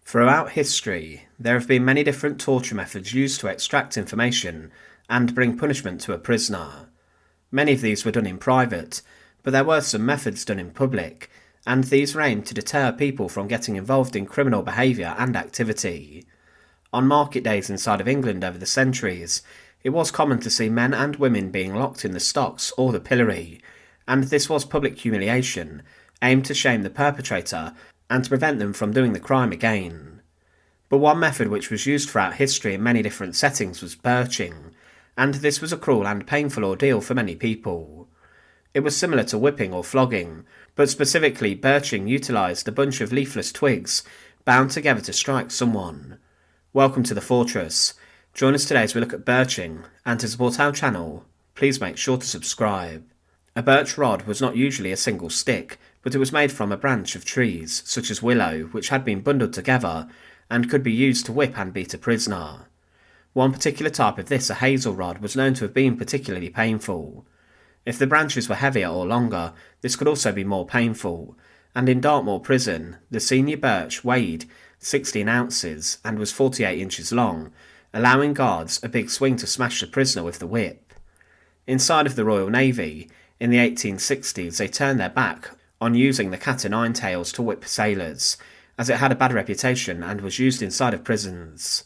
Throughout history, there have been many different torture methods used to extract information and bring punishment to a prisoner. Many of these were done in private, but there were some methods done in public, and these were aimed to deter people from getting involved in criminal behaviour and activity. On market days inside of England over the centuries, it was common to see men and women being locked in the stocks or the pillory, and this was public humiliation, aimed to shame the perpetrator and to prevent them from doing the crime again. But one method which was used throughout history in many different settings was birching, and this was a cruel and painful ordeal for many people. It was similar to whipping or flogging, but specifically birching utilised a bunch of leafless twigs bound together to strike someone. Welcome to the fortress. Join us today as we look at birching, and to support our channel, please make sure to subscribe. A birch rod was not usually a single stick, but it was made from a branch of trees, such as willow, which had been bundled together, and could be used to whip and beat a prisoner. One particular type of this, a hazel rod, was known to have been particularly painful. If the branches were heavier or longer, this could also be more painful, and in Dartmoor prison, the senior birch weighed 16 ounces and was 48 inches long, allowing guards a big swing to smash the prisoner with the whip. Inside of the Royal Navy, in the 1860s, they turned their back on using the cat-o'-nine-tails to whip sailors, as it had a bad reputation and was used inside of prisons.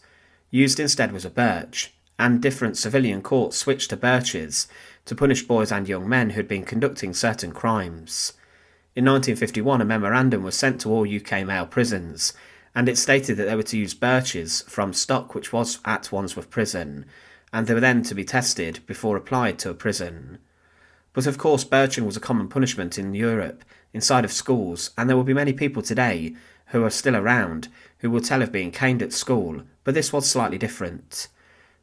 Used instead was a birch, and different civilian courts switched to birches to punish boys and young men who had been conducting certain crimes. In 1951, a memorandum was sent to all UK male prisons, and it stated that they were to use birches from stock which was at Wandsworth Prison, and they were then to be tested before applied to a prison. But of course, birching was a common punishment in Europe, inside of schools, and there will be many people today who are still around who will tell of being caned at school, but this was slightly different.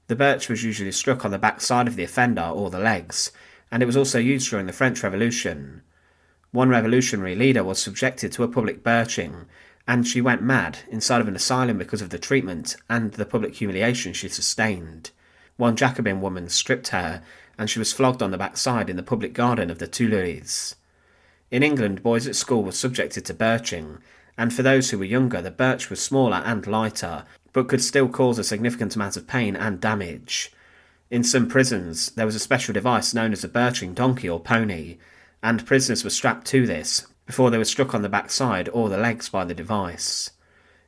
The birch was usually struck on the back side of the offender or the legs, and it was also used during the French Revolution. One revolutionary leader was subjected to a public birching, and she went mad inside of an asylum because of the treatment and the public humiliation she sustained. One Jacobin woman stripped her, and she was flogged on the backside in the public garden of the Tuileries. In England, boys at school were subjected to birching, and for those who were younger, the birch was smaller and lighter, but could still cause a significant amount of pain and damage. In some prisons, there was a special device known as a birching donkey or pony, and prisoners were strapped to this before they were struck on the backside or the legs by the device.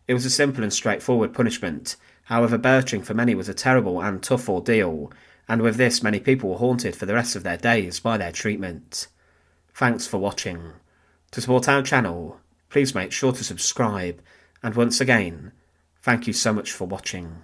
It was a simple and straightforward punishment. However, birching for many was a terrible and tough ordeal, and with this many people were haunted for the rest of their days by their treatment. Thanks for watching. To support our channel, please make sure to subscribe, and once again, thank you so much for watching.